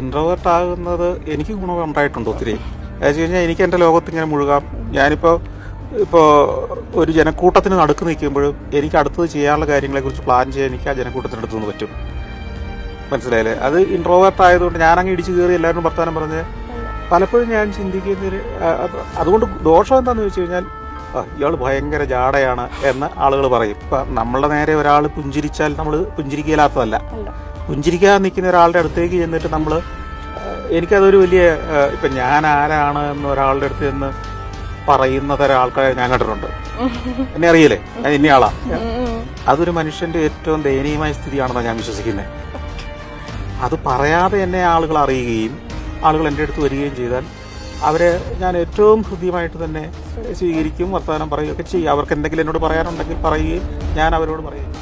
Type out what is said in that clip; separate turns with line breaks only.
Introvert ആകുന്നത് എനിക്ക് ഗുണമുണ്ടായിട്ടുണ്ട് ഒത്തിരി. എന്ന് കഴിഞ്ഞാൽ എനിക്ക് എൻ്റെ ലോകത്തിങ്ങനെ മുഴുകാം. ഞാനിപ്പോൾ ഒരു ജനക്കൂട്ടത്തിന് നടുക്ക് നിൽക്കുമ്പോഴും എനിക്ക് അടുത്തത് ചെയ്യാനുള്ള കാര്യങ്ങളെക്കുറിച്ച് പ്ലാൻ ചെയ്യാൻ എനിക്ക് ആ ജനക്കൂട്ടത്തിനടുത്ത് നിന്ന് പറ്റും. മനസ്സിലായില്ലേ? അത് ഇൻട്രോവേർട്ട് ആയതുകൊണ്ട് ഞാനങ്ങ് ഇടിച്ചു കയറി എല്ലാവരും വർത്താനം പറഞ്ഞ് പലപ്പോഴും ഞാൻ ചിന്തിക്കുന്നൊരു അതുകൊണ്ട് ദോഷം എന്താണെന്ന് വെച്ച് കഴിഞ്ഞാൽ ഇയാൾ ഭയങ്കര ജാടയാണ് എന്ന് ആളുകൾ പറയും. ഇപ്പം നമ്മളുടെ നേരെ ഒരാൾ പുഞ്ചിരിച്ചാൽ നമ്മൾ പുഞ്ചിരിക്കലാത്തതല്ല. പുഞ്ചിരിക്കാതെ നിൽക്കുന്ന ഒരാളുടെ അടുത്തേക്ക് ചെന്നിട്ട് നമ്മൾ എനിക്കതൊരു വലിയ ഇപ്പം ഞാൻ ആരാണ് എന്ന് ഒരാളുടെ അടുത്ത് നിന്ന് പറയുന്ന തരം ആൾക്കാരെ ഞാൻ കണ്ടിട്ടുണ്ട്. എന്നെ അറിയില്ലേ, ഞാൻ ഇന്നയാളാ. അതൊരു മനുഷ്യന്റെ ഏറ്റവും ദയനീയമായ സ്ഥിതിയാണെന്നാണ് ഞാൻ വിശ്വസിക്കുന്നത്. അത് പറയാതെ എന്നെ ആളുകൾ അറിയുകയും ആളുകൾ എൻ്റെ അടുത്ത് വരികയും ചെയ്താൽ അവരെ ഞാൻ ഏറ്റവും ഹൃദ്യമായിട്ട് തന്നെ സ്വീകരിക്കും, വർത്തമാനം പറയുകയൊക്കെ ചെയ്യും. അവർക്ക് എന്തെങ്കിലും എന്നോട് പറയാനുണ്ടെങ്കിൽ പറയുകയും ഞാൻ അവരോട് പറയുകയും.